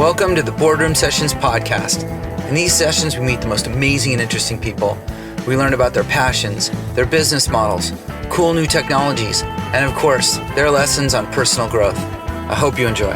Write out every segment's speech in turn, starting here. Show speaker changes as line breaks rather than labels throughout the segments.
Welcome to the Boardroom Sessions podcast. In these sessions, we meet the most amazing and interesting people. We learn about their passions, their business models, cool new technologies, and of course, their lessons on personal growth. I hope you enjoy.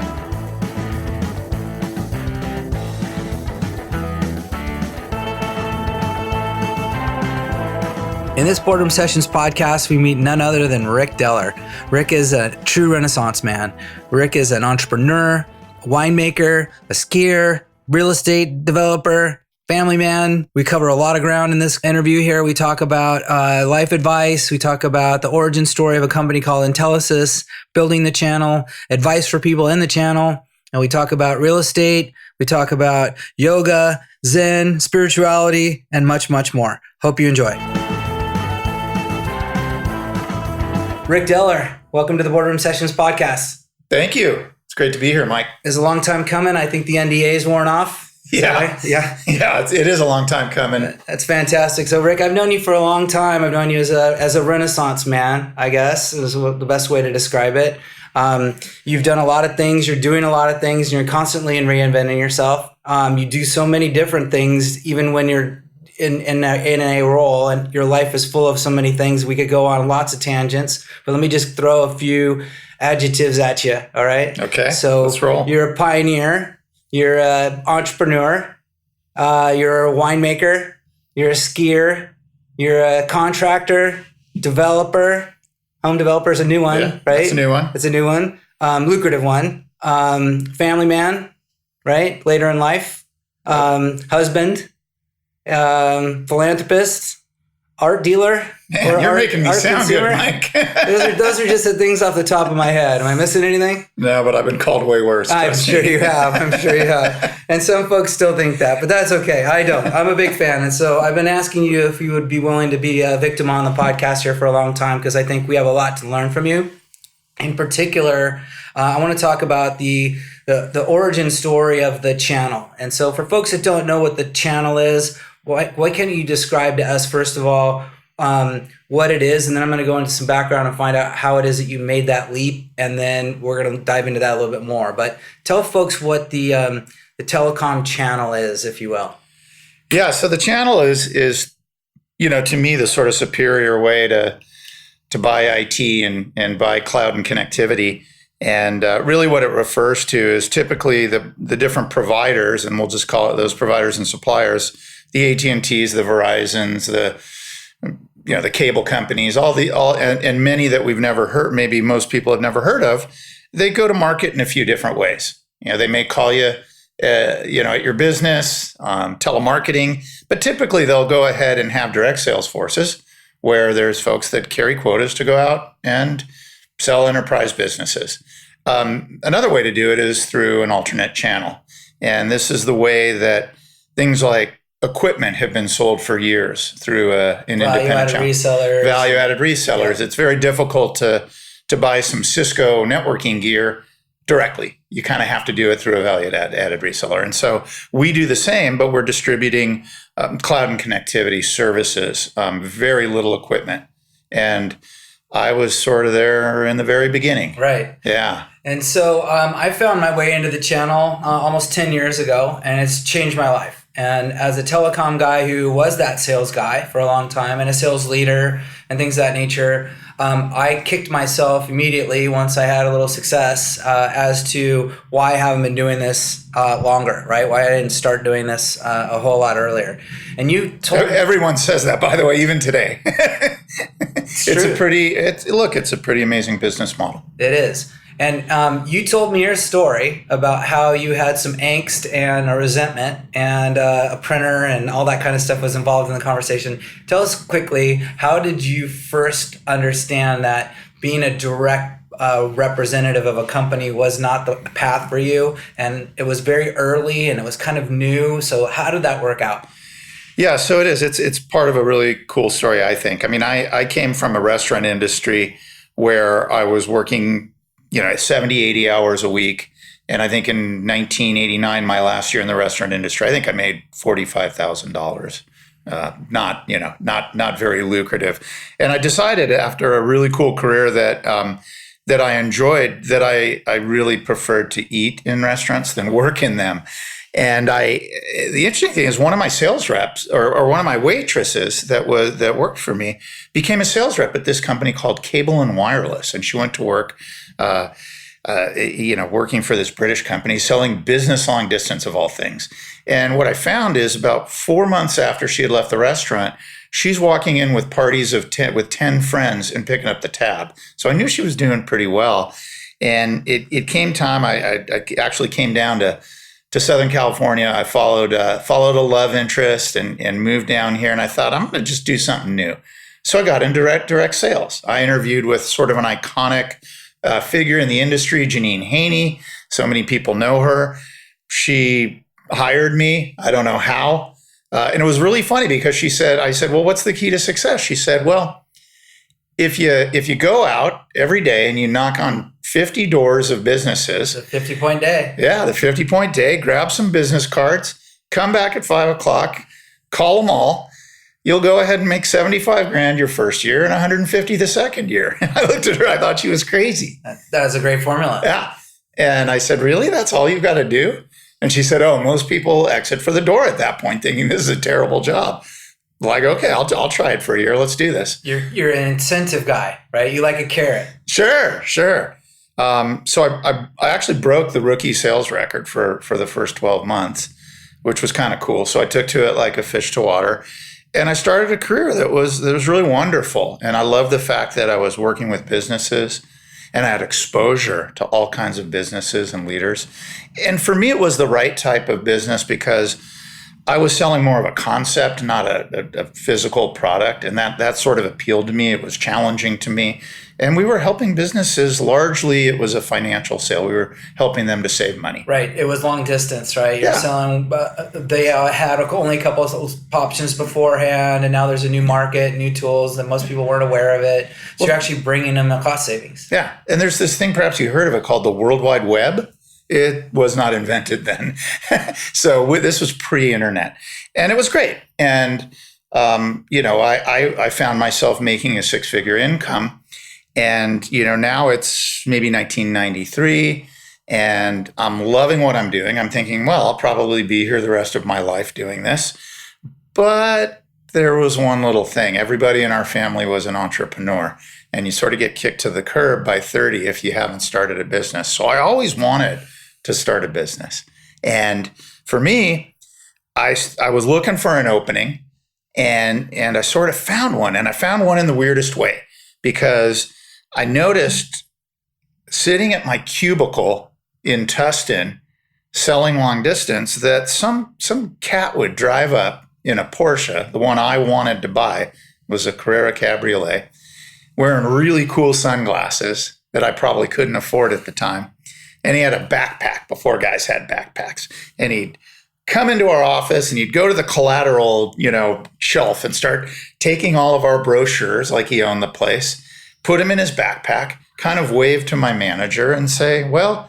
In this Boardroom Sessions podcast, we meet none other than Rick Dellar. Rick is a true Renaissance man. Rick is an entrepreneur, winemaker, a skier, real estate developer, family man. We cover a lot of ground in this interview here. We talk about life advice. We talk about the origin story of a company called Intelisys, building the channel, advice for people in the channel. And we talk about real estate. We talk about yoga, Zen, spirituality, and much, much more. Hope you enjoy. Rick Dellar, welcome to the Boardroom Sessions podcast.
Thank you. It's great to be here, Mike.
It's a long time coming. I think the NDA is worn off.
Yeah. It is a long time coming.
That's fantastic. So, Rick, I've known you for a long time. I've known you as a Renaissance man, I guess, is the best way to describe it. You've done a lot of things. You're doing a lot of things. You're constantly reinventing yourself. You do so many different things, even when you're in a role, and your life is full of so many things. We could go on lots of tangents, but let me just throw a few adjectives at you. All right.
Okay.
So
let's roll.
You're a pioneer. You're an entrepreneur. You're a winemaker. You're a skier. You're a contractor, developer. Home developer is a new one, right?
That's a new one.
It's a new one. Lucrative one. Family man, right? Later in life. Husband. Philanthropist, art dealer.
Man, you're making me sound consumer. Good, Mike.
those are just the things off the top of my head. Am I missing anything?
No, but I've been called way worse.
I'm sure you have. And some folks still think that, but that's okay. I don't. I'm a big fan. And so I've been asking you if you would be willing to be a victim on the podcast here for a long time, because I think we have a lot to learn from you. In particular, I want to talk about the origin story of the channel. And so for folks that don't know what the channel is, why can't you describe to us, first of all, what it is, and then I'm going to go into some background and find out how it is that you made that leap, and then we're going to dive into that a little bit more. But tell folks what the telecom channel is, if you will.
Yeah, so the channel is to me the sort of superior way to buy IT and buy cloud and connectivity. And really what it refers to is typically the different providers, and we'll just call it those providers and suppliers, the AT&Ts, the Verizons, the cable companies, and many that we've never heard, maybe most people have never heard of. They go to market in a few different ways. They may call you, at your business, telemarketing, but typically they'll go ahead and have direct sales forces where there's folks that carry quotas to go out and sell enterprise businesses. Another way to do it is through an alternate channel. And this is the way that things like equipment have been sold for years through an independent channel. Value-added resellers. Yeah. It's very difficult to buy some Cisco networking gear directly. You kind of have to do it through a value-added reseller. And so we do the same, but we're distributing cloud and connectivity services, very little equipment. And I was sort of there in the very beginning.
Right.
Yeah.
And so I found my way into the channel almost 10 years ago, and it's changed my life. And as a telecom guy who was that sales guy for a long time and a sales leader and things of that nature, I kicked myself immediately once I had a little success as to why I haven't been doing this longer, right? Why I didn't start doing this a whole lot earlier. And you told me—
Everyone says that, by the way, even today. It's a pretty amazing business model.
It is. And you told me your story about how you had some angst and a resentment, and a printer and all that kind of stuff was involved in the conversation. Tell us quickly, how did you first understand that being a direct representative of a company was not the path for you? And it was very early and it was kind of new. So how did that work out?
Yeah, so it is. It's part of a really cool story, I think. I mean, I came from a restaurant industry where I was working 70, 80 hours a week. And I think in 1989, my last year in the restaurant industry, I think I made $45,000. Not very lucrative. And I decided after a really cool career that that I enjoyed, that I really preferred to eat in restaurants than work in them. And the interesting thing is, one of my sales reps, or one of my waitresses that worked for me, became a sales rep at this company called Cable and Wireless, and she went to work, working for this British company, selling business long distance of all things. And what I found is, about 4 months after she had left the restaurant, she's walking in with parties of 10 with 10 friends and picking up the tab. So I knew she was doing pretty well. And it came time. I actually came down to Southern California. I followed a love interest and moved down here. And I thought, I'm going to just do something new. So I got into direct sales. I interviewed with sort of an iconic figure in the industry, Janine Haney. So many people know her. She hired me. I don't know how. And it was really funny because I said, well, what's the key to success? She said, well, if you go out every day and you knock on 50 doors of businesses.
It's a 50-point day.
Yeah, the 50-point day. Grab some business cards, come back at 5 o'clock, call them all. You'll go ahead and make 75 grand your first year and 150 the second year. I looked at her. I thought she was crazy.
That was a great formula.
Yeah. And I said, really? That's all you've got to do? And she said, oh, most people exit for the door at that point thinking this is a terrible job. Like, okay, I'll try it for a year. Let's do this.
You're an incentive guy, right? You like a carrot.
Sure. So I actually broke the rookie sales record for the first 12 months, which was kind of cool. So I took to it like a fish to water. And I started a career that was really wonderful. And I love the fact that I was working with businesses and I had exposure to all kinds of businesses and leaders. And for me, it was the right type of business because I was selling more of a concept, not a physical product. And that sort of appealed to me. It was challenging to me. And we were helping businesses. Largely, it was a financial sale. We were helping them to save money.
Right. It was long distance, right? You're selling, they had only a couple of options beforehand, and now there's a new market, new tools, and most people weren't aware of it. So you're actually bringing them a cost savings.
Yeah. And there's this thing, perhaps you heard of it, called the World Wide Web. It was not invented then. So this was pre-internet. And it was great. And, I found myself making a six-figure income. And, now it's maybe 1993 and I'm loving what I'm doing. I'm thinking, well, I'll probably be here the rest of my life doing this. But there was one little thing. Everybody in our family was an entrepreneur, and you sort of get kicked to the curb by 30 if you haven't started a business. So I always wanted to start a business. And for me, I was looking for an opening, and I sort of found one. And I found one in the weirdest way, because I noticed sitting at my cubicle in Tustin selling long distance that some cat would drive up in a Porsche. The one I wanted to buy was a Carrera Cabriolet, wearing really cool sunglasses that I probably couldn't afford at the time. And he had a backpack before guys had backpacks. And he'd come into our office and he'd go to the collateral, shelf and start taking all of our brochures like he owned the place, put him in his backpack, kind of wave to my manager and say, well,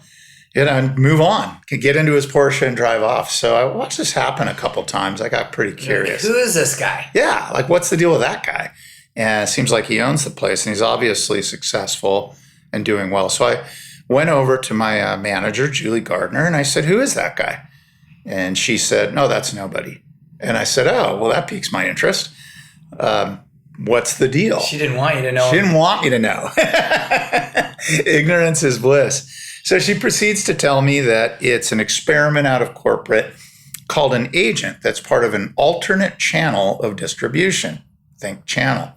move on, get into his Porsche and drive off. So I watched this happen a couple times. I got pretty curious.
Who is this guy?
Yeah, like what's the deal with that guy? And it seems like he owns the place and he's obviously successful and doing well. So I went over to my manager, Julie Gardner, and I said, who is that guy? And she said, no, that's nobody. And I said, oh, well, that piques my interest. What's the deal?
She didn't want you to know.
She didn't want me to know. Ignorance is bliss. So she proceeds to tell me that it's an experiment out of corporate called an agent that's part of an alternate channel of distribution. Think channel.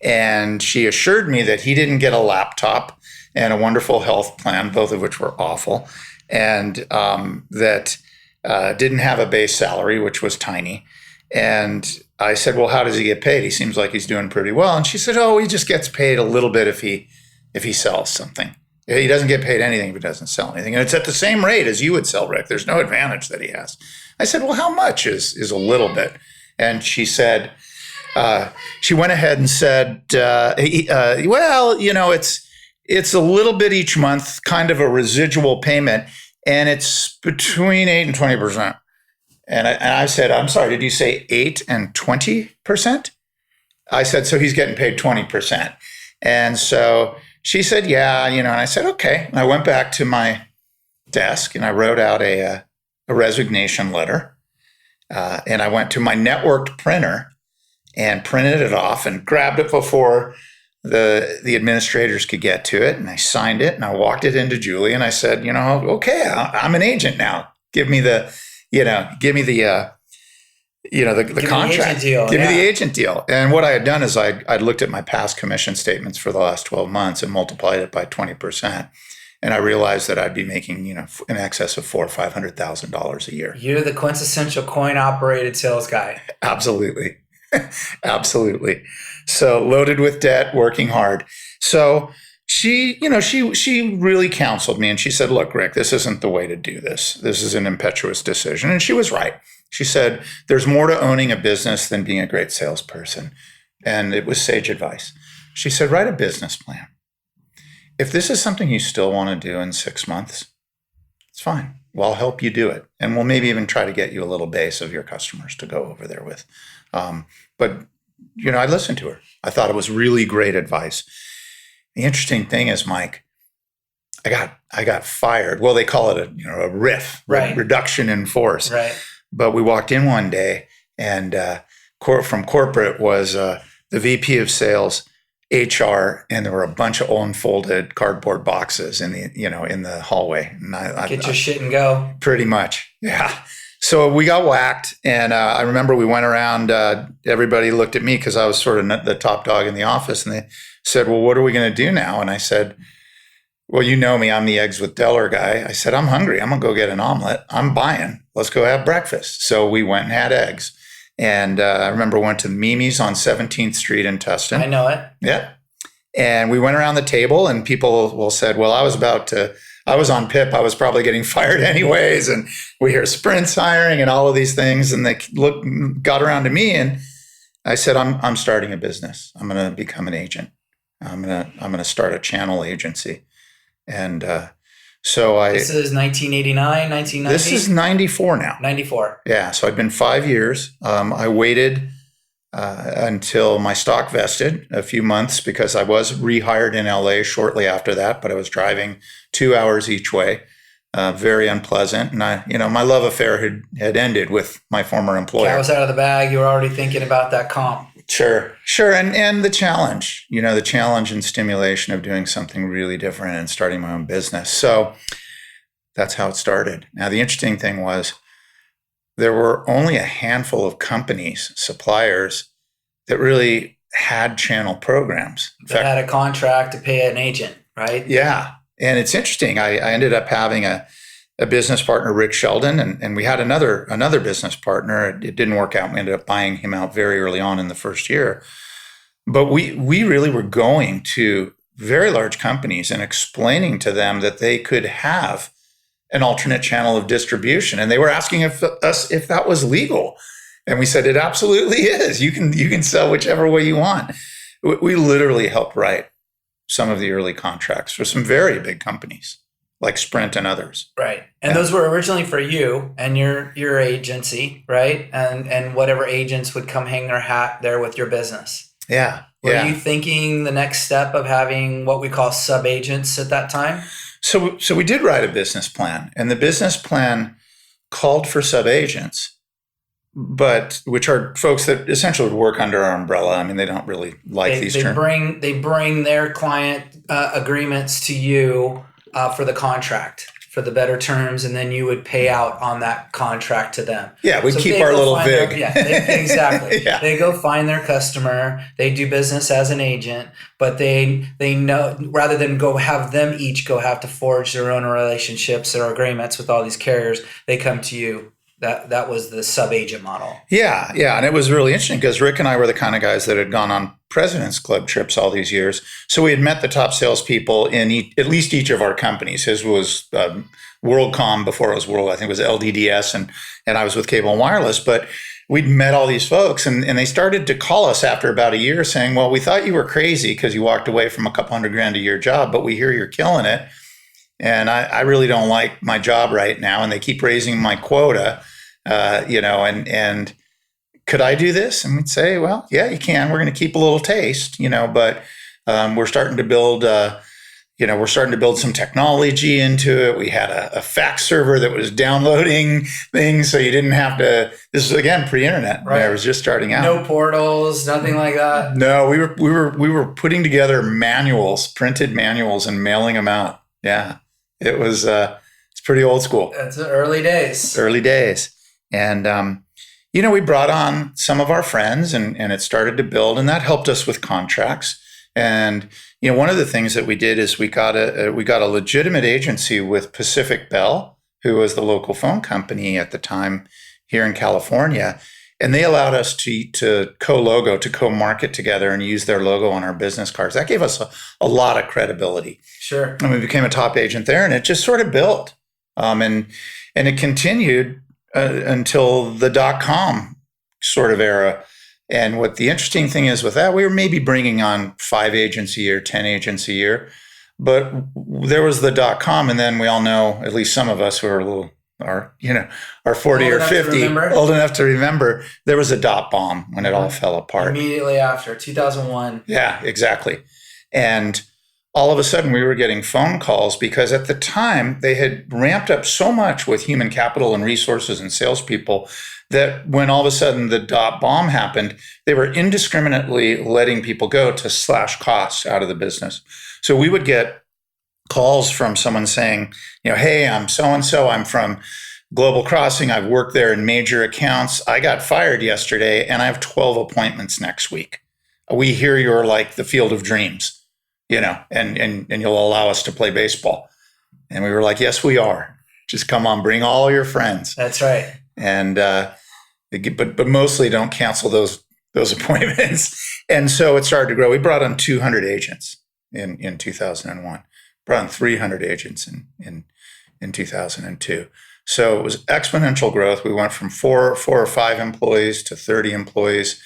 And she assured me that he didn't get a laptop and a wonderful health plan, both of which were awful, and that didn't have a base salary, which was tiny. And I said, well, how does he get paid? He seems like he's doing pretty well. And she said, oh, he just gets paid a little bit if he sells something. He doesn't get paid anything if he doesn't sell anything. And it's at the same rate as you would sell, Rick. There's no advantage that he has. I said, well, how much is a little bit? And she said, she went ahead and said, well, it's a little bit each month, kind of a residual payment, and it's between 8 and 20%. And I said, I'm sorry, did you say 8 and 20%? I said, so he's getting paid 20%. And so she said, yeah, and I said, okay. And I went back to my desk and I wrote out a resignation letter. And I went to my networked printer and printed it off and grabbed it before the administrators could get to it. And I signed it and I walked it into Julie and I said, okay, I'm an agent now. Give me the contract. Give me the agent deal. And what I had done is I'd looked at my past commission statements for the last 12 months and multiplied it by 20%. And I realized that I'd be making, in excess of $400,000 or $500,000 a year.
You're the quintessential coin-operated sales guy.
Absolutely. Absolutely. So loaded with debt, working hard. So she really counseled me and she said, look, Rick, this isn't the way to do this. This is an impetuous decision. And she was right. She said, there's more to owning a business than being a great salesperson. And it was sage advice. She said, write a business plan. If this is something you still want to do in 6 months, it's fine. Well, I'll help you do it. And we'll maybe even try to get you a little base of your customers to go over there with. But I listened to her. I thought it was really great advice. The interesting thing is, Mike, I got fired. Well, they call it a RIF,
right.
Reduction in force.
Right.
But we walked in one day, and from corporate was the VP of sales, HR, and there were a bunch of unfolded cardboard boxes in the hallway. And
Get your shit and go.
Pretty much, yeah. So we got whacked, and I remember we went around. Everybody looked at me because I was sort of the top dog in the office, and they said, "Well, what are we going to do now?" And I said, "Well, you know me. I'm the eggs with Dellar guy." I said, "I'm hungry. I'm gonna go get an omelet. I'm buying. Let's go have breakfast." So we went and had eggs. And I remember went to Mimi's on 17th Street in Tustin.
I know it.
Yeah. And we went around the table and people said, well, I was on PIP. I was probably getting fired anyways. And we hear Sprint's hiring and all of these things. And they got around to me and I said, I'm starting a business. I'm going to become an agent. I'm going to start a channel agency. And this
is 1989, 1990?
This is 94 now.
94.
Yeah. So I'd been 5 years. I waited until my stock vested a few months because I was rehired in LA shortly after that, but I was driving 2 hours each way. Very unpleasant. And my love affair had ended with my former employer.
I was out of the bag. You were already thinking about that comp.
Sure. And the challenge, the challenge and stimulation of doing something really different and starting my own business. So that's how it started. Now, the interesting thing was there were only a handful of companies, suppliers that really had channel programs.
That had a contract to pay an agent, right?
Yeah. And it's interesting. I ended up having a business partner, Rick Sheldon, and we had another business partner. It didn't work out. We ended up buying him out very early on in the first year. But we really were going to very large companies and explaining to them that they could have an alternate channel of distribution. And they were asking us if that was legal. And we said, it absolutely is. You can sell whichever way you want. We literally helped write some of the early contracts for some very big companies, like Sprint and others.
Right. And those were originally for you and your agency, right? And whatever agents would come hang their hat there with your business.
Yeah.
Were you thinking the next step of having what we call sub-agents at that time?
So we did write a business plan, and the business plan called for sub-agents, but which are folks that essentially would work under our umbrella. I mean, they don't really like these terms.
They bring their client agreements to you for the contract, for the better terms, and then you would pay out on that contract to them.
Yeah, we keep our little vig.
Exactly.
Yeah.
They go find their customer. They do business as an agent, but they know rather than go have them each go have to forge their own relationships or agreements with all these carriers, they come to you. That was the sub-agent model.
Yeah. And it was really interesting because Rick and I were the kind of guys that had gone on President's Club trips all these years. So we had met the top salespeople in at least each of our companies. His was WorldCom before it was World. I think it was LDDS, and I was with Cable and Wireless. But we'd met all these folks, and they started to call us after about a year saying, well, we thought you were crazy because you walked away from a couple $100,000 a year job, but we hear you're killing it. And I really don't like my job right now. And they keep raising my quota, and could I do this? And we'd say, well, yeah, you can. We're going to keep a little taste, but we're starting to build we're starting to build some technology into it. We had a fax server that was downloading things, so you didn't have to. This is again pre-internet.
Right.
I was just starting out.
No portals, nothing like that.
No, we were putting together manuals, printed manuals, and mailing them out. Yeah, it was. It's pretty old school.
That's early days.
Early days, and we brought on some of our friends, and it started to build, and that helped us with contracts. And one of the things that we did is we got a legitimate agency with Pacific Bell, who was the local phone company at the time here in California, and they allowed us to co-logo, to co-market together, and use their logo on our business cards. That gave us a lot of credibility.
Sure.
And we became a top agent there, and it just sort of built, and it continued until the .com sort of era. And what the interesting thing is with that, we were maybe bringing on 5 agents a year, 10 agents a year, but there was the .com, and then we all know, at least some of us who are are 40 or 50, old enough to remember, there was a .bomb when it all fell apart.
Immediately after, 2001.
Yeah, exactly. And all of a sudden we were getting phone calls because at the time they had ramped up so much with human capital and resources and salespeople that when all of a sudden the .bomb happened, they were indiscriminately letting people go to slash costs out of the business. So we would get calls from someone saying, hey, I'm so-and-so, I'm from Global Crossing, I've worked there in major accounts, I got fired yesterday and I have 12 appointments next week. We hear you're like the Field of Dreams, and you'll allow us to play baseball. And we were like, yes, we are. Just come on, bring all your friends.
That's right.
And but mostly don't cancel those appointments. And so it started to grow. We brought on 200 agents in 2001. Brought on 300 agents in 2002. So it was exponential growth. We went from four or five employees to 30 employees,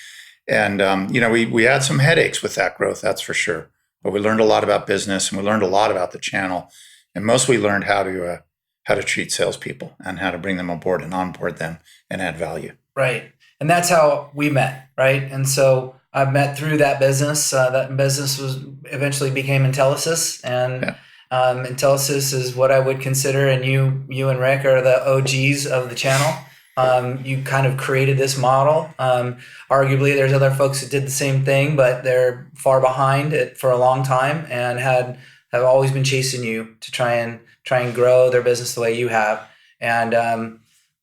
and we had some headaches with that growth, that's for sure. But we learned a lot about business, and we learned a lot about the channel, and most we learned how to treat salespeople and how to bring them aboard and onboard them and add value.
Right. And that's how we met, right? And so I met through that business. That business eventually became Intelisys, and Intelisys is what I would consider, and you and Rick are the OGs of the channel. You kind of created this model. Arguably, there's other folks that did the same thing, but they're far behind it for a long time and have always been chasing you to try and grow their business the way you have. And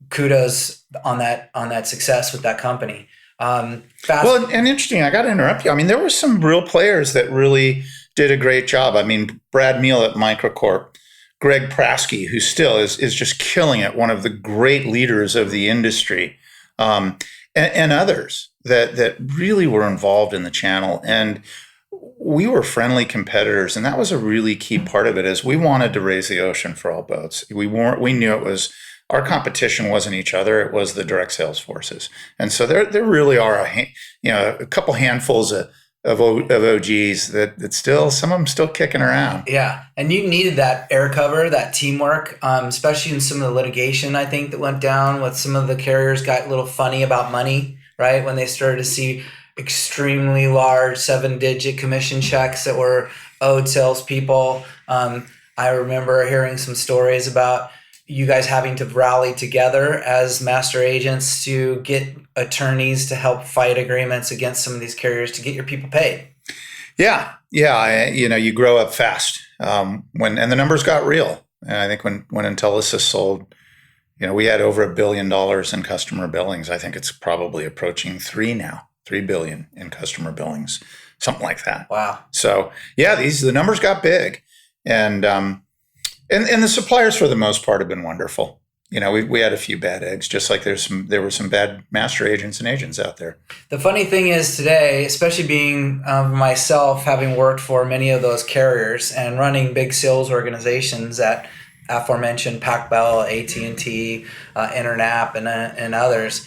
kudos on that success with that company.
Well, and interesting, I got to interrupt you. I mean, there were some real players that really did a great job. I mean, Brad Meal at Microcorp, Greg Prasky, who still is just killing it, one of the great leaders of the industry, and others that really were involved in the channel. And we were friendly competitors, and that was a really key part of it, is we wanted to raise the ocean for all boats. We knew it was, our competition wasn't each other, it was the direct sales forces. And so there really are a couple handfuls of OGs that still, some of them still kicking around.
Yeah. And you needed that air cover, that teamwork, especially in some of the litigation, I think, that went down with some of the carriers got a little funny about money, right? When they started to see extremely large 7-digit commission checks that were owed salespeople. I remember hearing some stories about you guys having to rally together as master agents to get attorneys to help fight agreements against some of these carriers to get your people paid.
Yeah. You grow up fast. And the numbers got real. And I think when Intelisys sold, we had over $1 billion in customer billings. I think it's probably approaching $3 billion in customer billings, something like that.
Wow.
So yeah, the numbers got big, and the suppliers for the most part have been wonderful. We had a few bad eggs, just like there were some bad master agents and agents out there.
The funny thing is today, especially being myself, having worked for many of those carriers and running big sales organizations at aforementioned PacBell, AT&T, Internap, and others,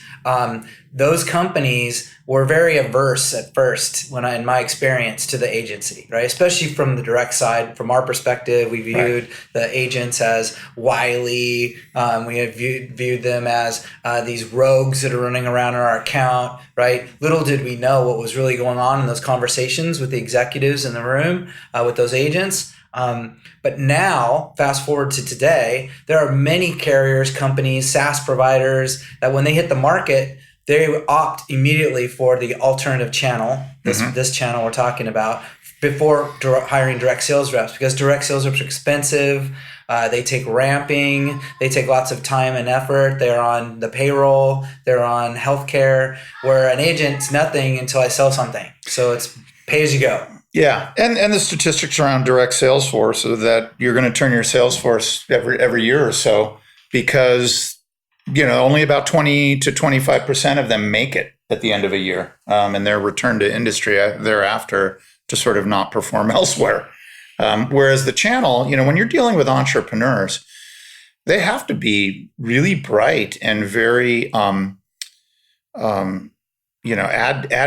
those companies were very averse at first, in my experience, to the agency, right? Especially from the direct side. From our perspective, we viewed the agents as wily. We had viewed them as these rogues that are running around in our account, right? Little did we know what was really going on in those conversations with the executives in the room with those agents. But now, fast forward to today, there are many carriers, companies, SaaS providers that when they hit the market, they opt immediately for the alternative channel, this channel we're talking about, before hiring direct sales reps, because direct sales reps are expensive. They take ramping. They take lots of time and effort. They're on the payroll. They're on healthcare, where an agent's nothing until I sell something. So it's pay as you go.
Yeah, and the statistics around direct sales force are that you're going to turn your sales force every year or so, because only about 20 to 25% of them make it at the end of a year, and their return to industry thereafter to sort of not perform elsewhere. Whereas the channel, when you're dealing with entrepreneurs, they have to be really bright and very, add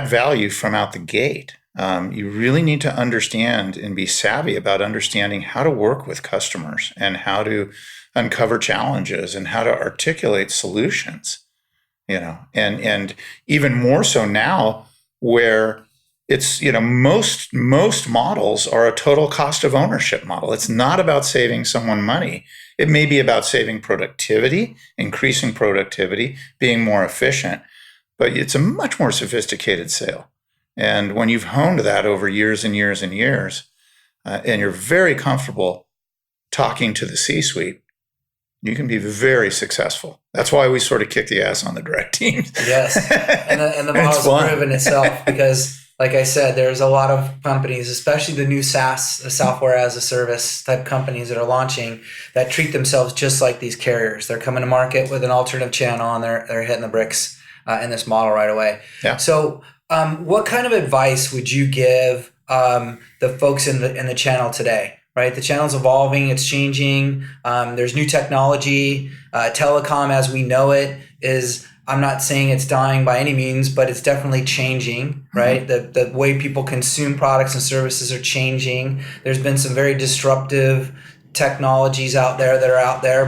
value from out the gate. You really need to understand and be savvy about understanding how to work with customers and how to uncover challenges and how to articulate solutions, and even more so now where it's, most models are a total cost of ownership model. It's not about saving someone money. It may be about saving productivity, increasing productivity, being more efficient, but it's a much more sophisticated sale. And when you've honed that over years and years and years, and you're very comfortable talking to the C-suite, you can be very successful. That's why we sort of kick the ass on the direct teams.
Yes, and the model's proven itself because, like I said, there's a lot of companies, especially the new SaaS, software as a service type companies that are launching, that treat themselves just like these carriers. They're coming to market with an alternative channel and they're hitting the bricks in this model right away. Yeah. So what kind of advice would you give the folks in the channel today? Right, the channel's evolving, it's changing. There's new technology. Telecom, as we know it, is, I'm not saying it's dying by any means, but it's definitely changing. Right, the way people consume products and services are changing. There's been some very disruptive technologies out there,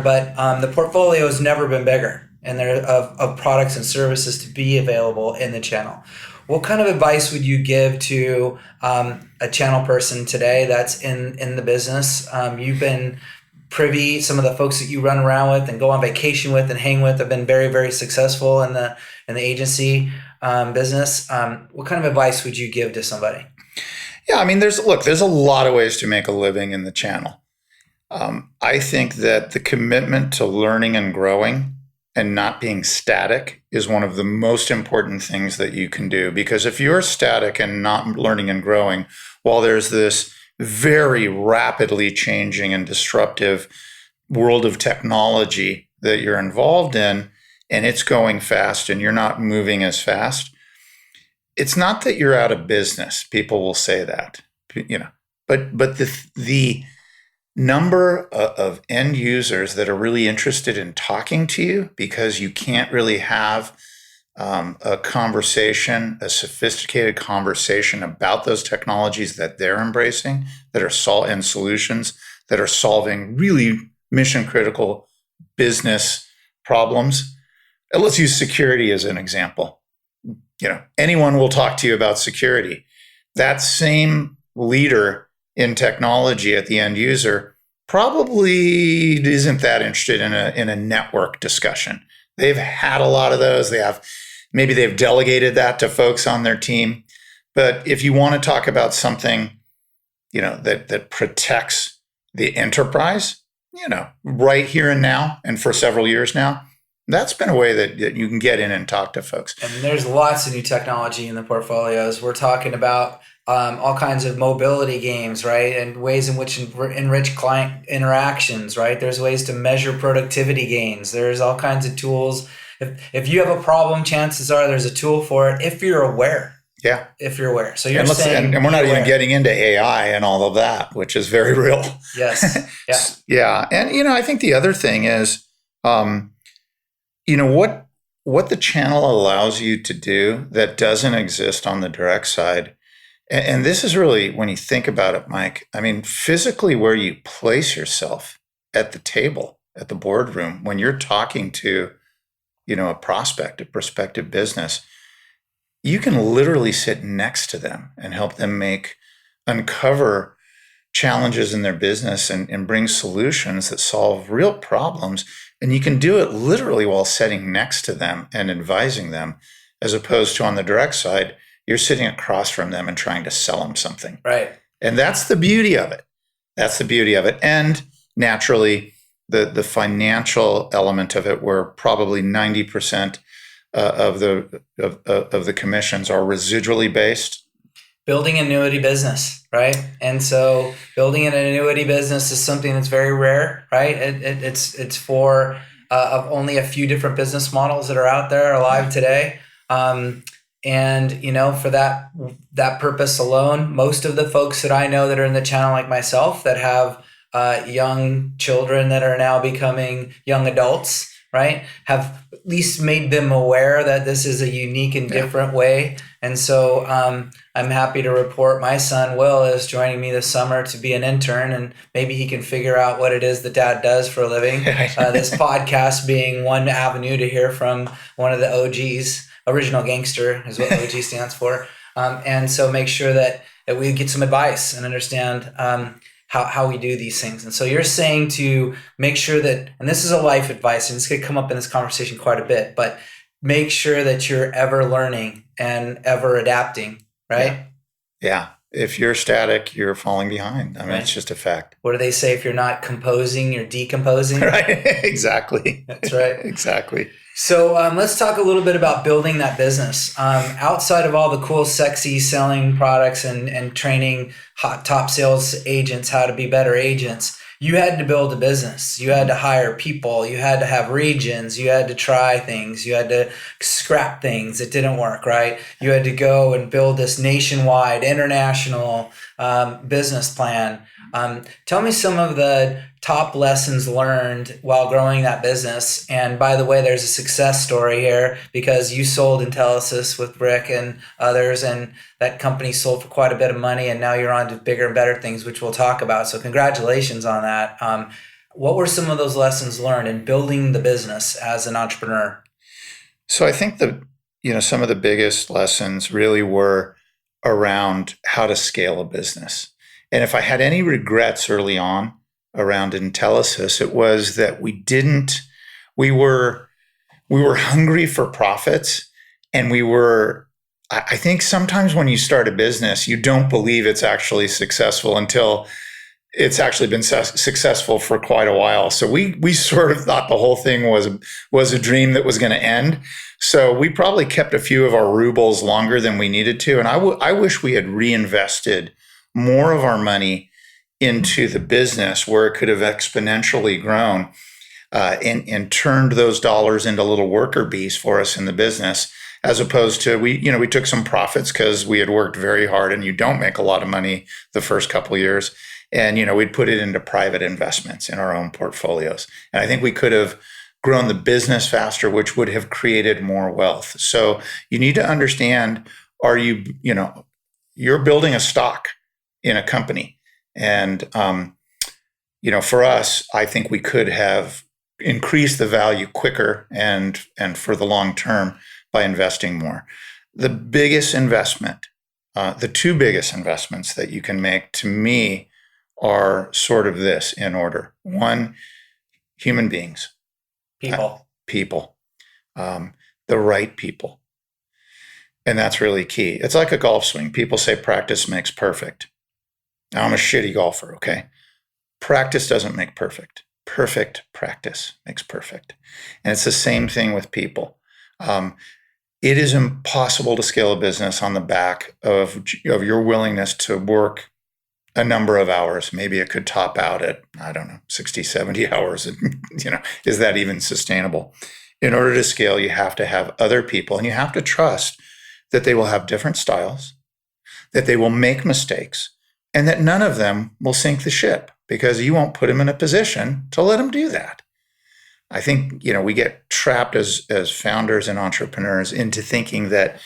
but the portfolio has never been bigger, and there of products and services to be available in the channel. What kind of advice would you give to a channel person today that's in the business? You've been privy, some of the folks that you run around with and go on vacation with and hang with have been very, very successful in the agency business. What kind of advice would you give to somebody?
Yeah, I mean, there's a lot of ways to make a living in the channel. I think that the commitment to learning and growing and not being static is one of the most important things that you can do. Because if you're static and not learning and growing, while there's this very rapidly changing and disruptive world of technology that you're involved in, and it's going fast and you're not moving as fast, it's not that you're out of business. People will say that, but the number of end users that are really interested in talking to you, because you can't really have a conversation, a sophisticated conversation about those technologies that they're embracing, that are and solutions that are solving really mission critical business problems. And let's use security as an example. Anyone will talk to you about security. That same leader in technology at the end user probably isn't that interested in a network discussion. They've had a lot of those. Maybe they've delegated that to folks on their team. But if you want to talk about something, that protects the enterprise, right here and now, and for several years now, that's been a way that you can get in and talk to folks.
And there's lots of new technology in the portfolios. We're talking about all kinds of mobility games, right? And ways in which enrich client interactions, right? There's ways to measure productivity gains. There's all kinds of tools. If you have a problem, chances are there's a tool for it if you're aware.
Yeah.
If you're aware. So you're saying...
And we're not even getting into AI and all of that, which is very real.
Yes. Yeah.
Yeah. And, I think the other thing is, what the channel allows you to do that doesn't exist on the direct side. And this is really, when you think about it, Mike, I mean, physically where you place yourself at the table, at the boardroom, when you're talking to, a prospective business, you can literally sit next to them and help them uncover challenges in their business and bring solutions that solve real problems. And you can do it literally while sitting next to them and advising them, as opposed to on the direct side, you're sitting across from them and trying to sell them something.
Right.
And that's the beauty of it. That's the beauty of it. And naturally, the financial element of it, where probably 90% of the commissions are residually based.
Building an annuity business, right? And so building an annuity business is something that's very rare, right? It's for of only a few different business models that are out there alive today. And for that purpose alone, most of the folks that I know that are in the channel, like myself, that have young children that are now becoming young adults, right, have at least made them aware that this is a unique and different way. And so I'm happy to report my son, Will, is joining me this summer to be an intern, and maybe he can figure out what it is that Dad does for a living. This podcast being one avenue to hear from one of the OGs. Original gangster is what OG stands for. And so make sure that we get some advice and understand how we do these things. And so you're saying to make sure that, and this is a life advice, and it's going to come up in this conversation quite a bit, but make sure that you're ever learning and ever adapting, right?
Yeah. If you're static, you're falling behind. I mean,
Right.
It's just a fact.
What do they say? If you're not composing, you're decomposing.
Right. Exactly.
That's right.
Exactly.
So let's talk a little bit about building that business. Outside of all the cool, sexy selling products and training top sales agents how to be better agents, you had to build a business. You had to hire people. You had to have regions. You had to try things. You had to scrap things that didn't work, right? You had to go and build this nationwide, international business plan. Tell me some of the top lessons learned while growing that business. And by the way, there's a success story here because you sold Intelisys with Rick and others, and that company sold for quite a bit of money, and now you're on to bigger and better things, which we'll talk about. So congratulations on that. What were some of those lessons learned in building the business as an entrepreneur?
So I think some of the biggest lessons really were around how to scale a business. And if I had any regrets early on around Intelisys, it was that we were hungry for profits, and I think sometimes when you start a business, you don't believe it's actually successful until it's actually been successful for quite a while. So we sort of thought the whole thing was a dream that was going to end. So we probably kept a few of our rubles longer than we needed to. And I wish we had reinvested more of our money into the business where it could have exponentially grown and turned those dollars into little worker bees for us in the business, as opposed to we took some profits because we had worked very hard, and you don't make a lot of money the first couple of years. And, we'd put it into private investments in our own portfolios. And I think we could have grown the business faster, which would have created more wealth. So you need to understand, you're building a stock in a company. And, for us, I think we could have increased the value quicker and for the long term by investing more. The biggest investment, the two biggest investments that you can make, to me, are sort of this in order. One, human beings. People. The right people. And that's really key. It's like a golf swing. People say practice makes perfect. Now, I'm a shitty golfer, okay? Practice doesn't make perfect. Perfect practice makes perfect. And it's the same thing with people. It is impossible to scale a business on the back of your willingness to work a number of hours. Maybe it could top out at, 60, 70 hours. Is that even sustainable? In order to scale, you have to have other people, and you have to trust that they will have different styles, that they will make mistakes, and that none of them will sink the ship because you won't put them in a position to let them do that. I think, we get trapped as founders and entrepreneurs into thinking that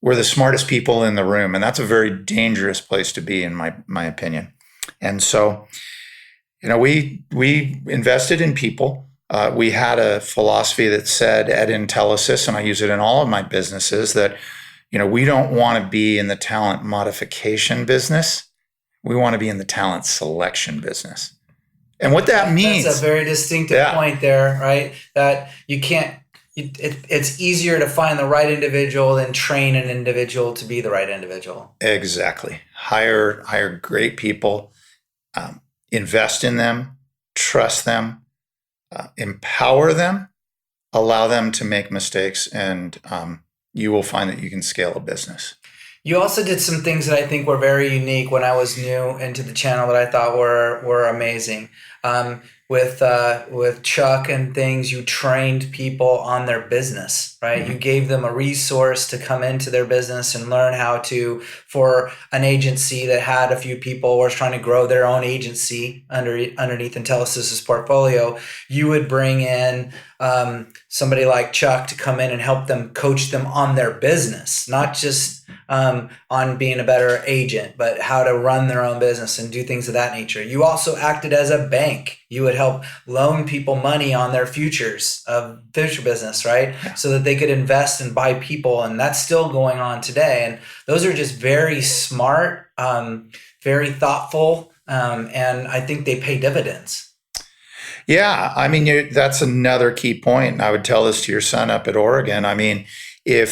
we're the smartest people in the room. And that's a very dangerous place to be, in my opinion. And so, we invested in people. We had a philosophy that said at Intelisys, and I use it in all of my businesses, that, we don't want to be in the talent modification business. We want to be in the talent selection business. And what that means...
That's a very distinctive point there, right? That you can't... It's easier to find the right individual than train an individual to be the right individual.
Exactly. Hire great people, invest in them, trust them, empower them, allow them to make mistakes, and you will find that you can scale a business.
You also did some things that I think were very unique when I was new into the channel that I thought were amazing. With Chuck and things, you trained people on their business, right? Mm-hmm. You gave them a resource to come into their business and learn how to, for an agency that had a few people or was trying to grow their own agency underneath Intelisys' portfolio, you would bring in somebody like Chuck to come in and help them, coach them on their business, not just on being a better agent, but how to run their own business and do things of that nature. You also acted as a bank. You would help loan people money on their future business, right? Yeah. So that they could invest and buy people. And that's still going on today. And those are just very smart, very thoughtful, and I think they pay dividends.
Yeah, I mean, that's another key point. And I would tell this to your son up at Oregon. I mean, be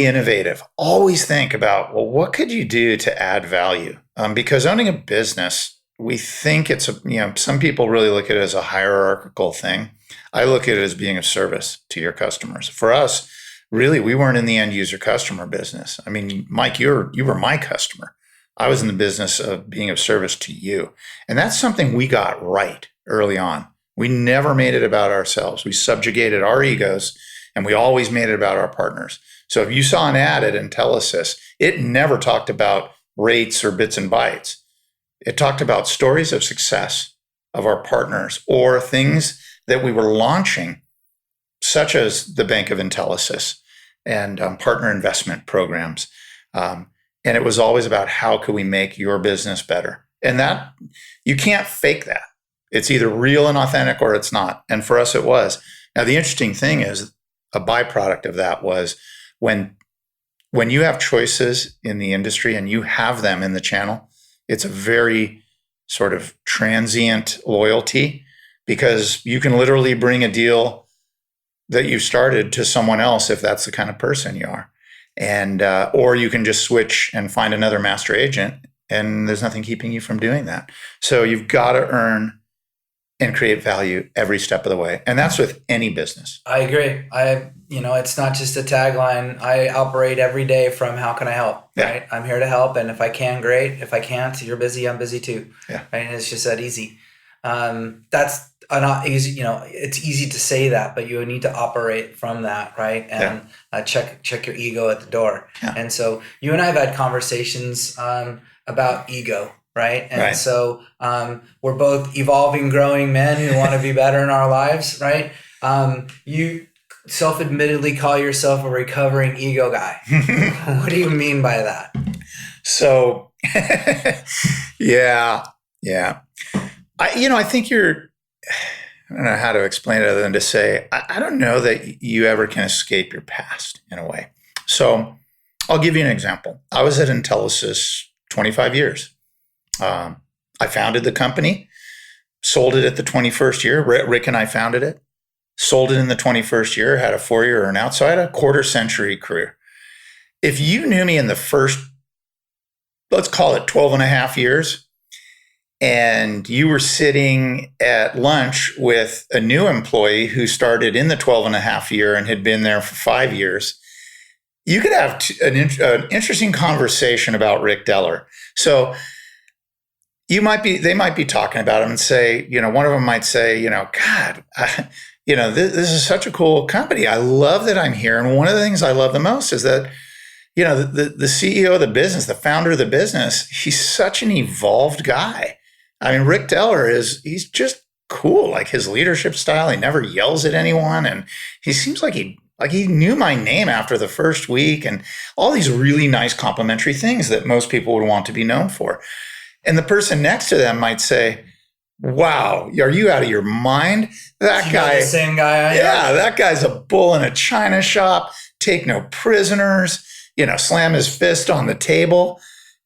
innovative. Always think about, well, what could you do to add value? Because owning a business, we think it's some people really look at it as a hierarchical thing. I look at it as being of service to your customers. For us, really, we weren't in the end user customer business. I mean, Mike, you were my customer. I was in the business of being of service to you. And that's something we got right early on. We never made it about ourselves. We subjugated our egos, and we always made it about our partners. So if you saw an ad at Intelisys, it never talked about rates or bits and bytes. It talked about stories of success of our partners or things that we were launching, such as the Bank of Intelisys and partner investment programs. And it was always about how could we make your business better? And that, you can't fake that. It's either real and authentic or it's not. And for us, it was. Now, the interesting thing is a byproduct of that was when you have choices in the industry and you have them in the channel, it's a very sort of transient loyalty because you can literally bring a deal that you started to someone else if that's the kind of person you are. And or you can just switch and find another master agent, and there's nothing keeping you from doing that. So you've got to earn and create value every step of the way, and that's with any business.
I agree. It's not just a tagline. I operate every day from how can I help?
Yeah.
Right? I'm here to help, and if I can, great. If I can't, you're busy. I'm busy too.
Yeah.
Right? And it's just that easy. That's not easy. It's easy to say that, but you need to operate from that, right? And check your ego at the door.
Yeah.
And so you and I have had conversations about ego, right? And
right.
So we're both evolving, growing men who want to be better in our lives, right? You self-admittedly call yourself a recovering ego guy. What do you mean by that?
So, yeah. I think I don't know how to explain it other than to say, I don't know that you ever can escape your past in a way. So I'll give you an example. I was at Intelisys 25 years. I founded the company, sold it at the 21st year. Rick and I founded it, sold it in the 21st year, had a 4-year earn-out. So I had a quarter-century career. If you knew me in the first, let's call it 12 and a half years, and you were sitting at lunch with a new employee who started in the 12 and a half year and had been there for 5 years, you could have an interesting conversation about Rick Dellar. So they might be talking about him and say, one of them might say, God, this is such a cool company. I love that I'm here. And one of the things I love the most is that, the CEO of the business, the founder of the business, he's such an evolved guy. I mean, Rick Dellar he's just cool. Like his leadership style, he never yells at anyone. And he seems like he knew my name after the first week and all these really nice complimentary things that most people would want to be known for. And the person next to them might say, wow, are you out of your mind? That guy,
the same guy.
Yeah, that guy's a bull in a china shop, take no prisoners, slam his fist on the table.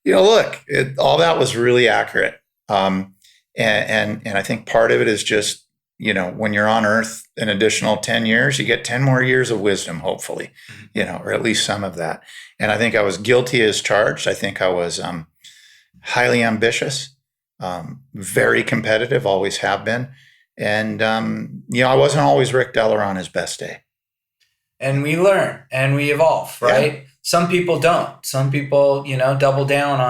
look, all that was really accurate. And I think part of it is just, when you're on earth an additional 10 years, you get 10 more years of wisdom, hopefully, or at least some of that. And I think I was guilty as charged. I think I was highly ambitious, very competitive, always have been. And, I wasn't always Rick Dellar on his best day.
And we learn and we evolve, right? Yeah. Some people don't. Some people, double down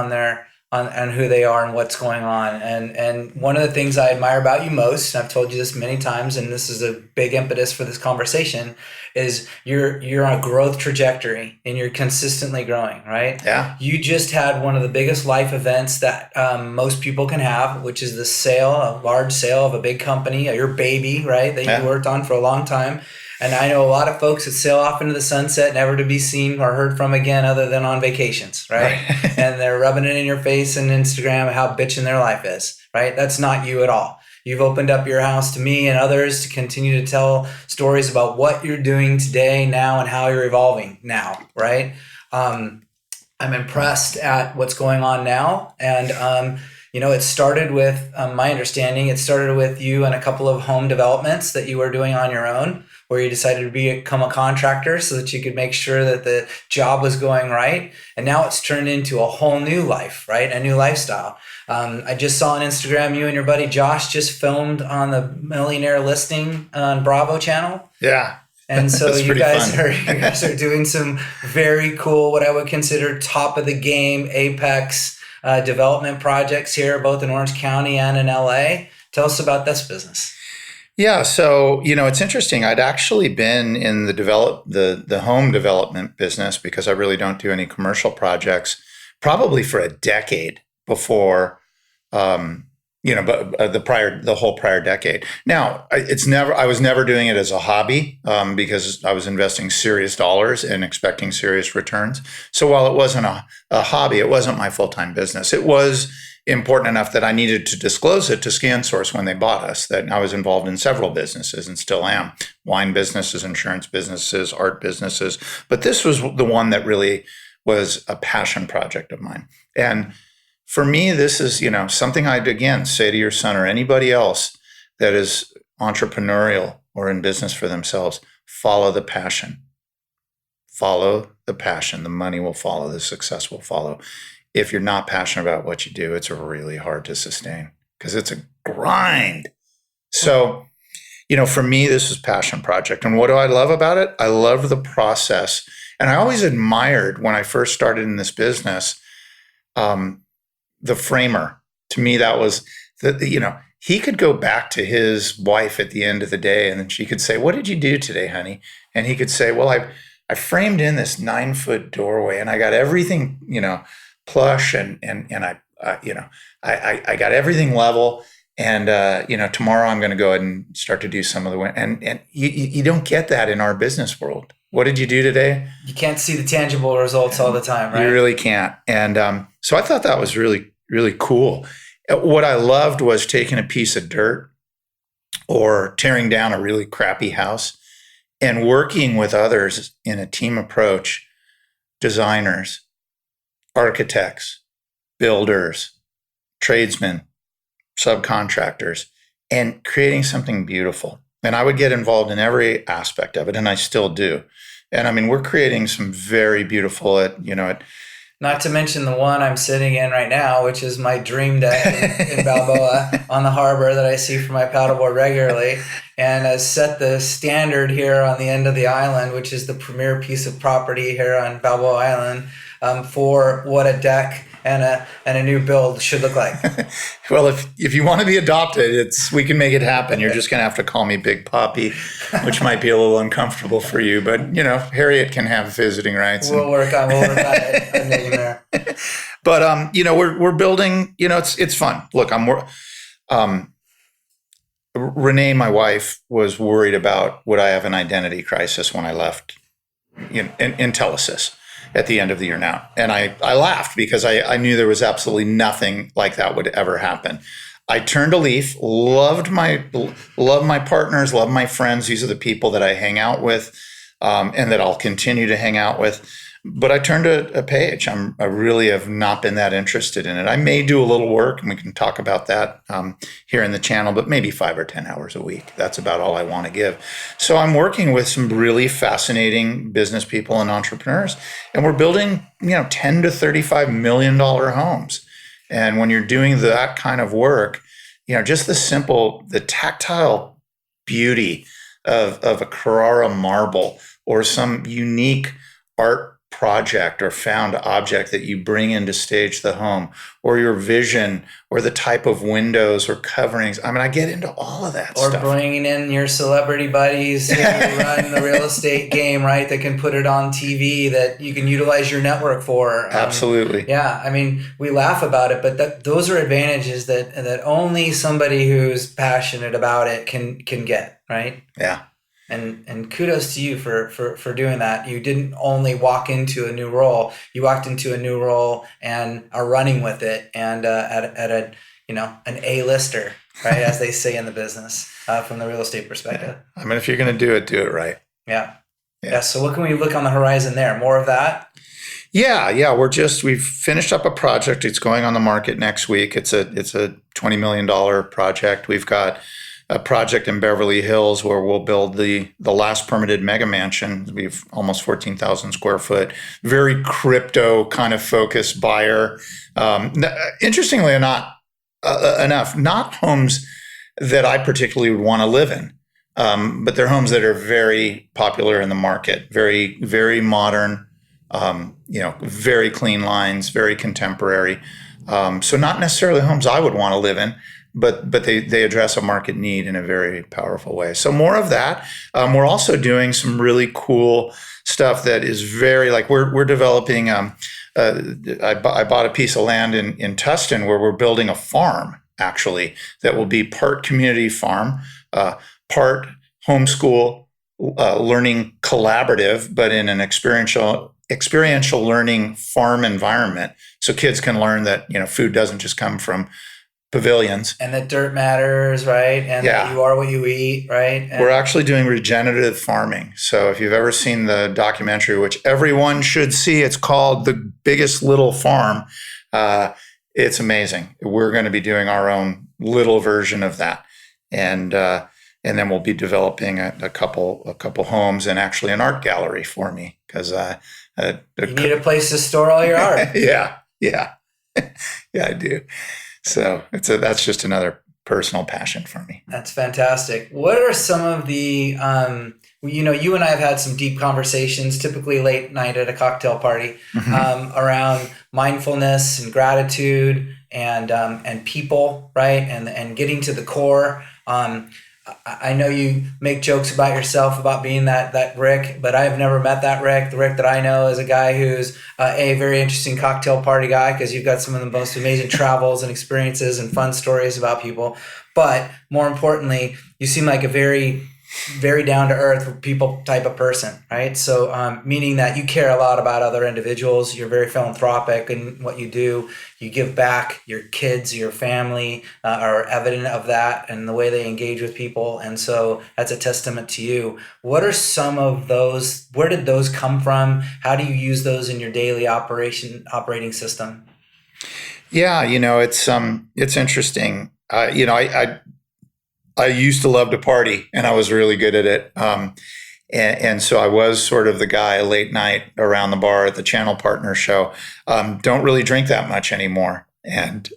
on who they are and what's going on. And one of the things I admire about you most, and I've told you this many times, and this is a big impetus for this conversation, is you're on a growth trajectory and you're consistently growing, right?
Yeah.
You just had one of the biggest life events that most people can have, which is a large sale of a big company, your baby, right? That you worked on for a long time. And I know a lot of folks that sail off into the sunset, never to be seen or heard from again other than on vacations, right? And they're rubbing it in your face and Instagram how bitching their life is, right? That's not you at all. You've opened up your house to me and others to continue to tell stories about what you're doing today, now, and how you're evolving now, right? I'm impressed at what's going on now. And, it started with, my understanding, it started with you and a couple of home developments that you were doing on your own, where you decided to become a contractor so that you could make sure that the job was going right. And now it's turned into a whole new life, right? A new lifestyle. I just saw on Instagram, you and your buddy Josh just filmed on the Millionaire Listing on Bravo channel.
Yeah.
And so you guys are doing some very cool, what I would consider top of the game, apex development projects here, both in Orange County and in LA. Tell us about this business.
Yeah, so it's interesting. I'd actually been in the home development business, because I really don't do any commercial projects, probably for a decade before, the whole prior decade. Now, I was never doing it as a hobby, because I was investing serious dollars and expecting serious returns. So while it wasn't a hobby, it wasn't my full-time business. It was important enough that I needed to disclose it to ScanSource when they bought us, that I was involved in several businesses and still am. Wine businesses, insurance businesses, art businesses. But this was the one that really was a passion project of mine. And for me, this is, something I'd, again, say to your son or anybody else that is entrepreneurial or in business for themselves, follow the passion. Follow the passion. The money will follow. The success will follow. If you're not passionate about what you do, it's really hard to sustain, because it's a grind. So, for me, this is passion project. And what do I love about it? I love the process. And I always admired, when I first started in this business, the framer. To me, that was he could go back to his wife at the end of the day, and then she could say, "What did you do today, honey?" And he could say, "Well, I framed in this 9-foot doorway, and I got everything, plush, and I got everything level, and tomorrow I'm going to go ahead and start to do some of the way." And you don't get that in our business world. What did you do today?
You can't see the tangible results all the time, right?
You really can't. And so I thought that was really, really cool. What I loved was taking a piece of dirt or tearing down a really crappy house and working with others in a team approach, designers, architects, builders, tradesmen, subcontractors, and creating something beautiful. And I would get involved in every aspect of it, and I still do. And I mean, we're creating some very beautiful,
not to mention the one I'm sitting in right now, which is my dream deck in Balboa on the harbor that I see from my paddleboard regularly, and has set the standard here on the end of the island, which is the premier piece of property here on Balboa Island, for what a deck and a new build should look like.
Well, if you want to be adopted, we can make it happen. You're just going to have to call me Big Poppy, which might be a little uncomfortable for you. But Harriet can have visiting rights.
We'll work on it. I'm getting there.
But we're building. It's fun. Look, Renee, my wife, was worried about would I have an identity crisis when I left Intelisys at the end of the year now. And I laughed because I knew there was absolutely nothing like that would ever happen. I turned a leaf, loved my partners, loved my friends. These are the people that I hang out with and that I'll continue to hang out with. but I turned a page. I really have not been that interested in it. I may do a little work, and we can talk about that here in the channel, but maybe 5 or 10 hours a week. That's about all I want to give. So I'm working with some really fascinating business people and entrepreneurs, and we're building, $10 to $35 million homes. And when you're doing that kind of work, just the tactile beauty of a Carrara marble or some unique art project or found object that you bring in to stage the home, or your vision, or the type of windows or coverings. I mean, I get into all of that stuff.
Or bringing in your celebrity buddies who run the real estate game, right? That can put it on TV that you can utilize your network for.
Absolutely.
Yeah. I mean, we laugh about it, but those are advantages that only somebody who's passionate about it can get, right?
Yeah.
And kudos to you for doing that. You didn't only walk into a new role; you walked into a new role and are running with it, and at a an A-lister, right, as they say in the business, from the real estate perspective.
I mean, if you're going to do it right.
Yeah. So what can we look on the horizon there? More of that?
Yeah. We've finished up a project. It's going on the market next week. It's a $20 million project. We've got a project in Beverly Hills where we'll build the last permitted mega mansion. We've almost 14,000 square foot, very crypto kind of focused buyer. Interestingly enough, not homes that I particularly would want to live in, but they're homes that are very popular in the market, very, very modern, very clean lines, very contemporary. So not necessarily homes I would want to live in, but they address a market need in a very powerful way. So more of that. We're also doing some really cool stuff that is very, like we're developing. I bought a piece of land in Tustin where we're building a farm, actually, that will be part community farm, part homeschool learning collaborative, but in an experiential learning farm environment. So kids can learn that food doesn't just come from pavilions.
And that dirt matters, right? And that you are what you eat, right? And
we're actually doing regenerative farming. So if you've ever seen the documentary, which everyone should see, it's called The Biggest Little Farm. It's amazing. We're going to be doing our own little version of that. And then we'll be developing a couple homes and actually an art gallery for me, because you
need a place to store all your art.
Yeah, I do. So that's just another personal passion for me.
That's fantastic. What are some of the, you and I have had some deep conversations, typically late night at a cocktail party, around mindfulness and gratitude and people, right? And getting to the core. I know you make jokes about yourself about being that Rick, but I've never met that Rick. The Rick that I know is a guy who's a very interesting cocktail party guy, because you've got some of the most amazing travels and experiences and fun stories about people. But more importantly, you seem like a very, very down-to-earth people type of person, right? So meaning that you care a lot about other individuals. You're very philanthropic in what you do. You give back. Your kids, your family are evident of that and the way they engage with people. And so that's a testament to you. What are some of those? Where did those come from? How do you use those in your daily operating system?
Yeah, it's interesting. I used to love to party, and I was really good at it. And so I was sort of the guy late night around the bar at the channel partner show. Don't really drink that much anymore, and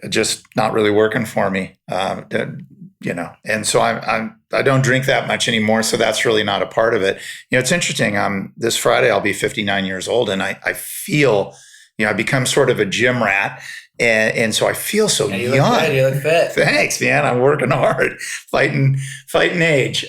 just not really working for me. And so I don't drink that much anymore. So that's really not a part of it. It's interesting. This Friday I'll be 59 years old, and I feel, I become sort of a gym rat. And so I feel so young.
You look good. You look fit.
Thanks, man. I'm working hard, fighting age.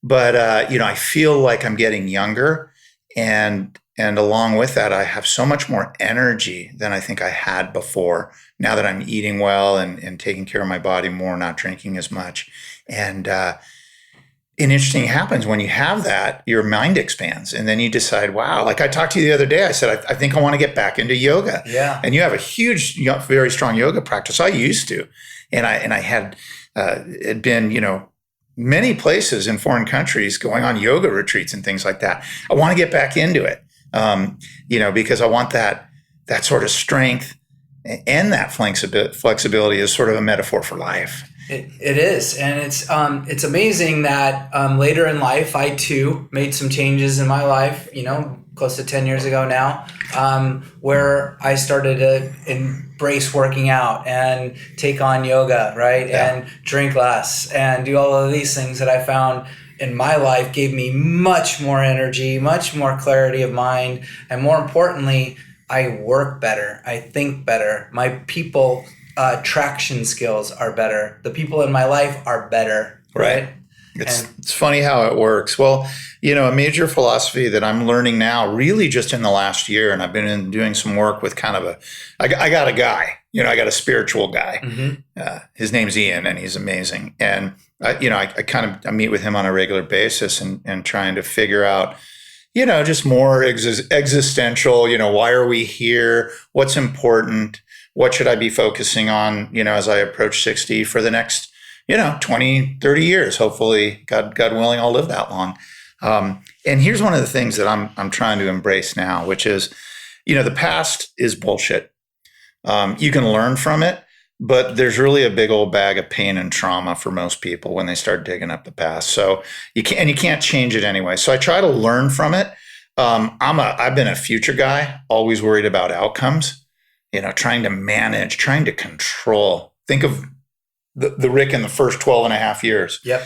But I feel like I'm getting younger, and along with that, I have so much more energy than I think I had before. Now that I'm eating well and taking care of my body more, not drinking as much, and interesting happens when you have that, your mind expands, and then you decide, wow, like I talked to you the other day, I said, I think I want to get back into yoga.
Yeah.
And you have a huge, very strong yoga practice. I used to, and I had been, many places in foreign countries going on yoga retreats and things like that. I want to get back into it. Because I want that sort of strength and that flexibility is sort of a metaphor for life.
It is, and it's amazing that later in life, I too made some changes in my life. Close to 10 years ago now, where I started to embrace working out and take on yoga, right, and drink less and do all of these things that I found in my life gave me much more energy, much more clarity of mind, and more importantly, I work better, I think better, my people. Traction skills are better. The people in my life are better, right?
It's funny how it works. Well, a major philosophy that I'm learning now, really just in the last year, and I've been doing some work with kind of I got a guy, I got a spiritual guy. Mm-hmm. His name's Ian, and he's amazing. And I meet with him on a regular basis and trying to figure out, just more existential, why are we here? What's important? What should I be focusing on, as I approach 60 for the next, 20, 30 years? Hopefully, God willing, I'll live that long. And here's one of the things that I'm trying to embrace now, which is, the past is bullshit. You can learn from it, but there's really a big old bag of pain and trauma for most people when they start digging up the past. So you can't change it anyway. So I try to learn from it. I've been a future guy, always worried about outcomes. Trying to manage, trying to control. Think of the Rick in the first 12 and a half years.
Yep.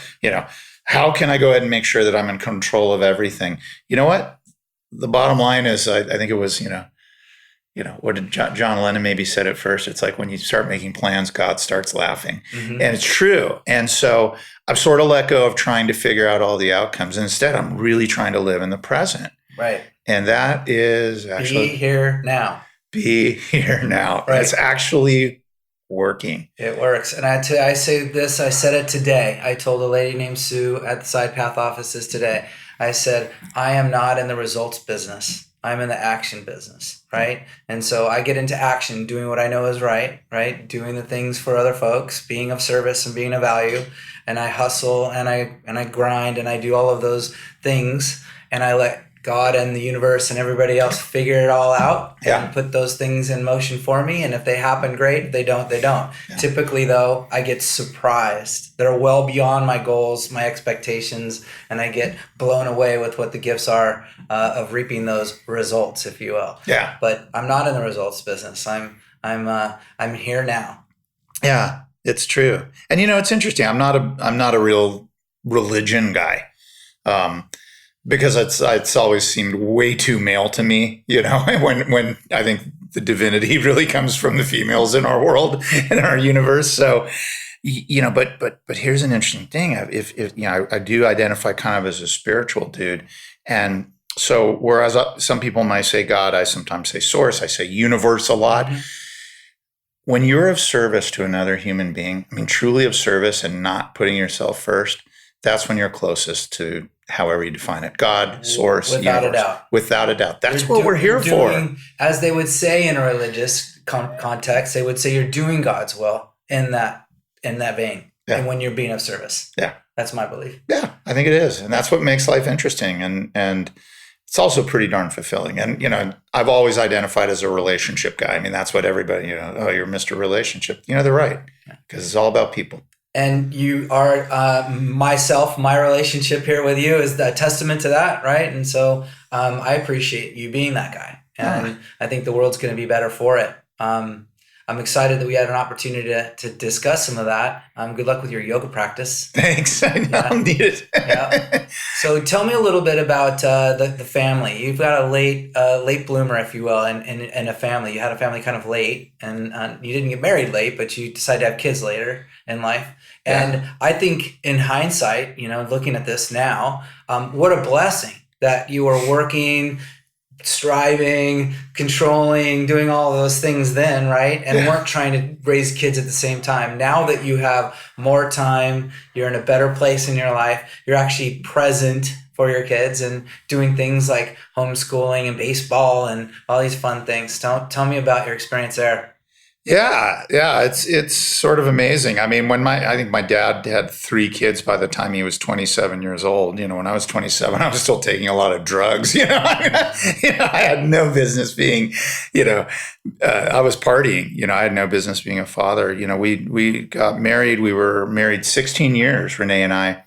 How can I go ahead and make sure that I'm in control of everything? You know what? The bottom line is, I think it was, what did John Lennon maybe said it first? It's like when you start making plans, God starts laughing. Mm-hmm. And it's true. And so I've sort of let go of trying to figure out all the outcomes. And instead, I'm really trying to live in the present.
Right.
And that is actually...
Be here now.
Be here now. Right. It's actually working.
It works. And I say this, I said it today. I told a lady named Sue at the Side Path offices today. I said, I am not in the results business. I'm in the action business, right? And so I get into action, doing what I know is right? Doing the things for other folks, being of service and being of value. And I hustle and I grind and I do all of those things. And I let God and the universe and everybody else figure it all out and put those things in motion for me. And if they happen, great. If they don't, they don't. Yeah. Typically, though, I get surprised. They're well beyond my goals, my expectations, and I get blown away with what the gifts are of reaping those results, if you will.
Yeah.
But I'm not in the results business. I'm here now.
Yeah, it's true. And it's interesting. I'm not a real religion guy. Because it's always seemed way too male to me, when I think the divinity really comes from the females in our world, in our universe. So, but here's an interesting thing. If I do identify kind of as a spiritual dude. And so whereas some people might say God, I sometimes say source, I say universe a lot. Mm-hmm. When you're of service to another human being, truly of service and not putting yourself first, that's when you're closest to however you define it. God, source,
without
universe.
A doubt.
Without a doubt. That's what we're here for.
As they would say in a religious context, they would say you're doing God's will in that vein. Yeah. And when you're being of service.
Yeah.
That's my belief.
Yeah, I think it is. And that's what makes life interesting. And it's also pretty darn fulfilling. And, I've always identified as a relationship guy. That's what everybody, you're Mr. Relationship. They're right. Because it's all about people.
And you are my relationship here with you is a testament to that, right? And so I appreciate you being that guy. And I think the world's going to be better for it. I'm excited that we had an opportunity to discuss some of that. Good luck with your yoga practice.
Thanks. I know. I need it.
Yeah. So tell me a little bit about the family. You've got a late bloomer, if you will, in a family. You had a family kind of late, and you didn't get married late, but you decided to have kids later in life. And yeah. I think in hindsight, looking at this now, what a blessing that you were working, striving, controlling, doing all of those things then, right? And weren't trying to raise kids at the same time. Now that you have more time, you're in a better place in your life, you're actually present for your kids and doing things like homeschooling and baseball and all these fun things. Tell me about your experience there.
Yeah, yeah, it's sort of amazing. I mean, I think my dad had 3 kids by the time he was 27 years old. When I was 27, I was still taking a lot of drugs. I had no business being, I was partying. I had no business being a father. We got married. We were married 16 years, Renee and I,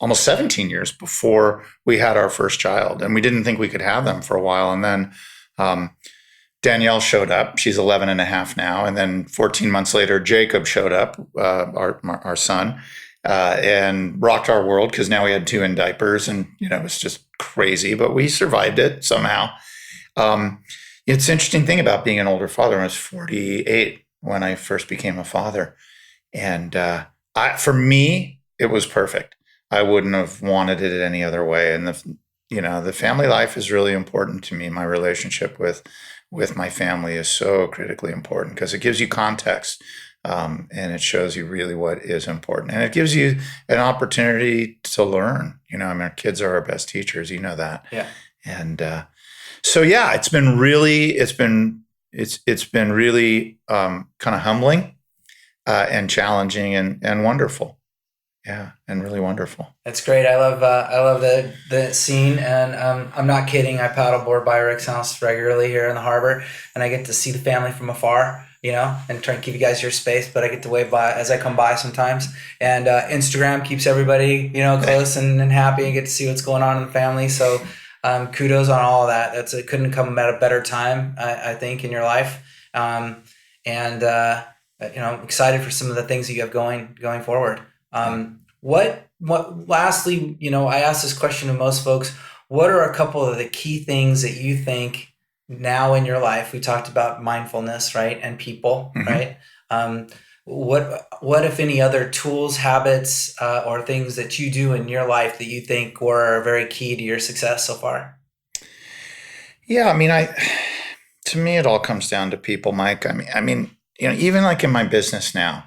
almost 17 years before we had our first child, and we didn't think we could have them for a while, and then. Danielle showed up. She's 11 and a half now. And then 14 months later, Jacob showed up, our son, and rocked our world because now we had 2 in diapers, and, it was just crazy, but we survived it somehow. It's an interesting thing about being an older father. I was 48 when I first became a father. And for me, it was perfect. I wouldn't have wanted it any other way. And the family life is really important to me. My relationship with my family is so critically important because it gives you context, and it shows you really what is important, and it gives you an opportunity to learn. Our kids are our best teachers. You know that.
Yeah.
And so yeah, it's been really kind of humbling, and challenging, and wonderful. Yeah, and really wonderful.
That's great. I love the scene, and I'm not kidding. I paddleboard by Rick's house regularly here in the harbor, and I get to see the family from afar, and try and give you guys your space, but I get to wave by as I come by sometimes. And Instagram keeps everybody, close and happy, and get to see what's going on in the family. So kudos on all of that. It couldn't come at a better time, I think, in your life. I'm excited for some of the things that you have going forward. Lastly, I ask this question to most folks. What are a couple of the key things that you think now in your life? We talked about mindfulness, right? And people, right? What, if any, other tools, habits, or things that you do in your life that you think were very key to your success so far?
Yeah. To me, it all comes down to people, Mike. Even like in my business now,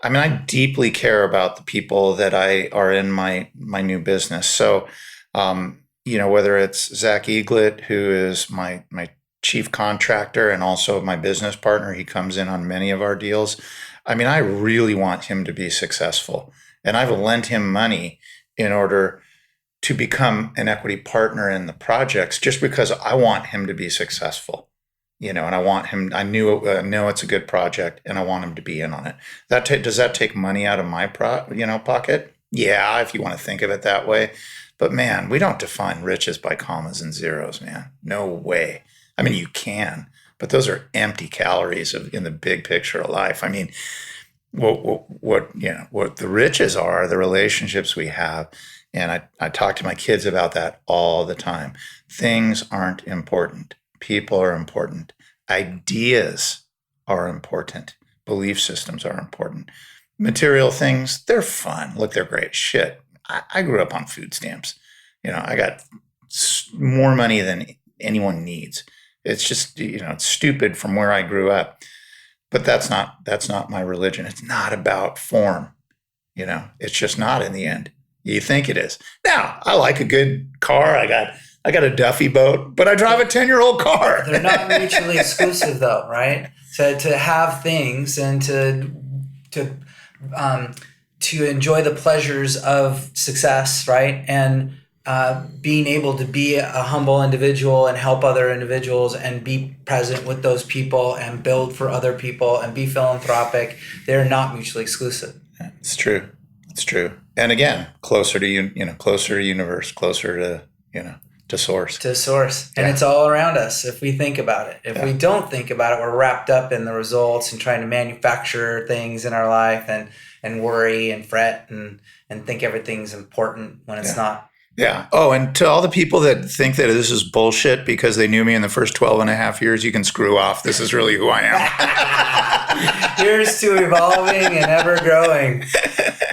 I deeply care about the people that are in my new business. So, whether it's Zach Eaglet, who is my chief contractor and also my business partner, he comes in on many of our deals. I really want him to be successful, and I've lent him money in order to become an equity partner in the projects, just because I want him to be successful. And I want him. I know it's a good project, and I want him to be in on it. Does that take money out of my pocket? Yeah, if you want to think of it that way. But man, we don't define riches by commas and zeros, man. No way. You can, but those are empty calories in the big picture of life. What the riches are the relationships we have, and I talk to my kids about that all the time. Things aren't important. People are important. Ideas are important. Belief systems are important. Material things, they're fun. Look, they're great. Shit. I grew up on food stamps. I got more money than anyone needs. It's just, it's stupid from where I grew up. But that's not my religion. It's not about form. It's just not in the end. You think it is. Now, I like a good car. I got a Duffy boat, but I drive a 10-year-old car.
They're not mutually exclusive, though, right? To have things and to enjoy the pleasures of success, right? And being able to be a humble individual and help other individuals and be present with those people and build for other people and be philanthropic, they're not mutually exclusive.
It's true. It's true. And again, closer to closer to universe, closer to to source. To source.
And it's all around us if we think about it. If we don't think about it, we're wrapped up in the results and trying to manufacture things in our life and worry and fret and think everything's important when it's not.
Yeah. Oh, and to all the people that think that this is bullshit because they knew me in the first 12 and a half years, you can screw off. This is really who I am.
Here's to evolving and ever growing.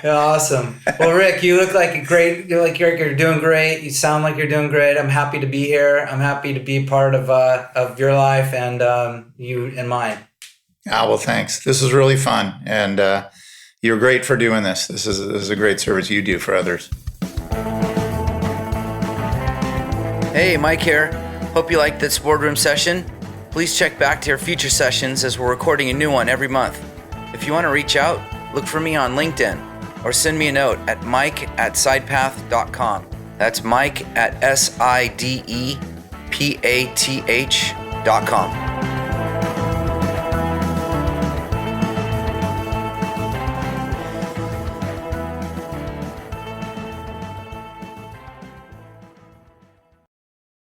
Awesome. Well, Rick, you look like you're doing great. You sound like you're doing great. I'm happy to be here. I'm happy to be part of your life and you and mine.
Well, thanks. This is really fun. And you're great for doing this. This is a great service you do for others.
Hey, Mike here. Hope you liked this boardroom session.
Please check back to your future sessions as we're recording a new one every month. If you want to reach out, look for me on LinkedIn or send me a note at mike@sidepath.com. That's mike@sidepath.com.